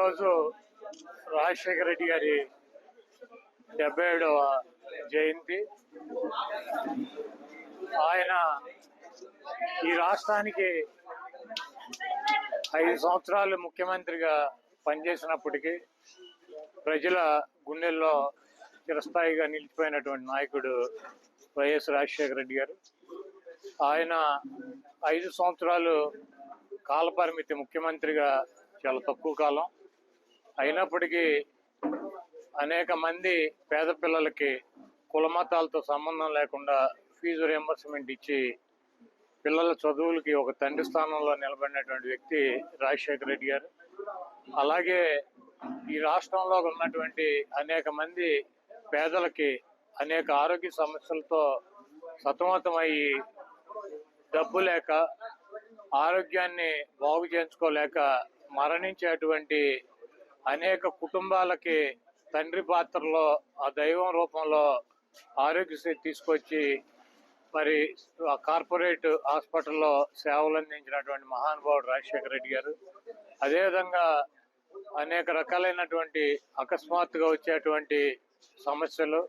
ఈరోజు రాజశేఖర రెడ్డి గారి 77వ జయంతి. ఆయన ఈ రాష్ట్రానికి 5 సంవత్సరాలు ముఖ్యమంత్రిగా పనిచేసినప్పటికీ ప్రజల గుండెల్లో చిరస్థాయిగా నిలిచిపోయినటువంటి నాయకుడు వైఎస్ రాజశేఖర రెడ్డి గారు. ఆయన 5 సంవత్సరాలు కాలపరిమితి ముఖ్యమంత్రిగా చాలా తక్కువ కాలం అయినప్పటికీ అనేక మంది పేద పిల్లలకి కులమతాలతో సంబంధం లేకుండా ఫీజు రియంబర్స్మెంట్ ఇచ్చి పిల్లల చదువులకి ఒక తండ్రి స్థానంలో నిలబడినటువంటి వ్యక్తి రాజశేఖర రెడ్డి గారు. అలాగే ఈ రాష్ట్రంలో ఉన్నటువంటి అనేక మంది పేదలకి అనేక ఆరోగ్య సమస్యలతో సతమతమయ్యి డబ్బు లేక ఆరోగ్యాన్ని బాగు చేయించుకోలేక మరణించేటువంటి అనేక కుటుంబాలకి తండ్రి పాత్రలో ఆ దైవం రూపంలో ఆరోగ్యశ్రీ తీసుకొచ్చి మరి కార్పొరేట్ హాస్పిటల్లో సేవలు అందించినటువంటి మహానుభావుడు రాజశేఖర రెడ్డి గారు. అదేవిధంగా అనేక రకాలైనటువంటి అకస్మాత్తుగా వచ్చేటువంటి సమస్యలు,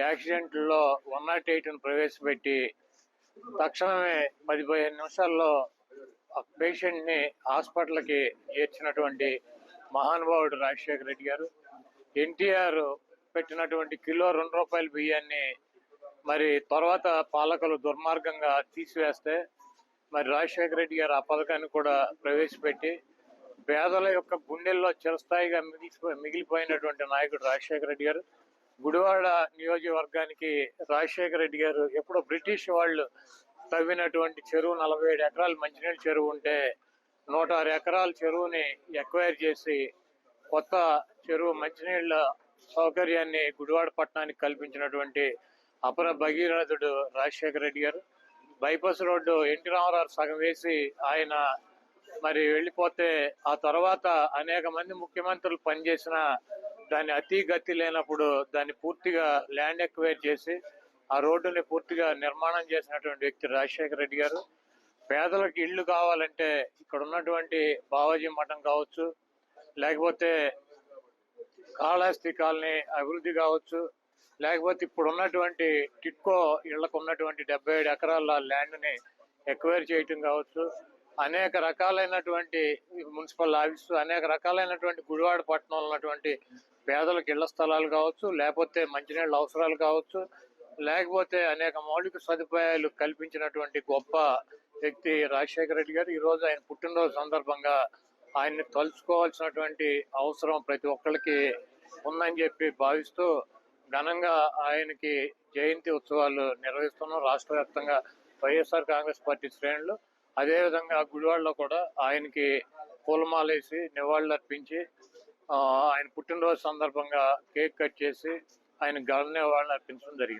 యాక్సిడెంట్లలో 108ను ప్రవేశపెట్టి తక్షణమే 10-15 నిమిషాల్లో పేషెంట్ని హాస్పిటల్కి చేర్చినటువంటి మహానుభావుడు రాజశేఖర రెడ్డి గారు. ఎన్టీఆర్ పెట్టినటువంటి కిలో ₹2 బియ్యాన్ని మరి తర్వాత పాలకులు దుర్మార్గంగా తీసివేస్తే మరి రాజశేఖర రెడ్డి గారు ఆ పథకాన్ని కూడా ప్రవేశపెట్టి పేదల యొక్క గుండెల్లో చిరస్థాయిగా మిగిలిపోయినటువంటి నాయకుడు రాజశేఖర రెడ్డి గారు. గుడివాడ నియోజకవర్గానికి రాజశేఖర రెడ్డి గారు ఎప్పుడో బ్రిటిష్ వాళ్ళు తవ్వినటువంటి చెరువు 47 ఎకరాలు మంచినీళ్ళ చెరువు ఉంటే 106 ఎకరాల చెరువుని ఎక్వైర్ చేసి కొత్త చెరువు మంచినీళ్ళ సౌకర్యాన్ని గుడివాడ పట్టణానికి కల్పించినటువంటి అపర భగీరథుడు రాజశేఖర రెడ్డి గారు. బైపాస్ రోడ్డు ఎన్టీ రామారావు సగం వేసి ఆయన మరి వెళ్ళిపోతే ఆ తర్వాత అనేక మంది ముఖ్యమంత్రులు పనిచేసిన దాన్ని అతి గతి లేనప్పుడు దాన్ని పూర్తిగా ల్యాండ్ ఎక్వైర్ చేసి ఆ రోడ్డుని పూర్తిగా నిర్మాణం చేసినటువంటి వ్యక్తి రాజశేఖర రెడ్డి గారు. పేదలకు ఇళ్ళు కావాలంటే ఇక్కడ ఉన్నటువంటి బావాజీ మఠం కావచ్చు, లేకపోతే కాళహస్తి కాలనీ అభివృద్ధి కావచ్చు, లేకపోతే ఇప్పుడు ఉన్నటువంటి టిట్కో ఇళ్లకు ఉన్నటువంటి 77 ఎకరాల ల్యాండ్ని ఎక్వైర్ చేయటం కావచ్చు, అనేక రకాలైనటువంటి మున్సిపల్ ఆఫీసు, అనేక రకాలైనటువంటి గుడివాడ పట్టణంలో ఉన్నటువంటి పేదలకు ఇళ్ల స్థలాలు కావచ్చు, లేకపోతే మంచినీళ్ళ అవసరాలు కావచ్చు, లేకపోతే అనేక మౌలిక సదుపాయాలు కల్పించినటువంటి గొప్ప వ్యక్తి రాజశేఖర రెడ్డి గారు. ఈరోజు ఆయన పుట్టినరోజు సందర్భంగా ఆయన్ని తలుచుకోవాల్సినటువంటి అవసరం ప్రతి ఒక్కరికి ఉందని చెప్పి భావిస్తూ ఘనంగా ఆయనకి జయంతి ఉత్సవాలు నిర్వహిస్తున్నాం రాష్ట్ర వ్యాప్తంగా వైఎస్ఆర్ కాంగ్రెస్ పార్టీ శ్రేణులు. అదేవిధంగా గుడివాడలో కూడా ఆయనకి పూలమాలేసి నివాళులు అర్పించి ఆయన పుట్టినరోజు సందర్భంగా కేక్ కట్ చేసి ఆయన ఘన నివాళులు అర్పించడం జరిగింది.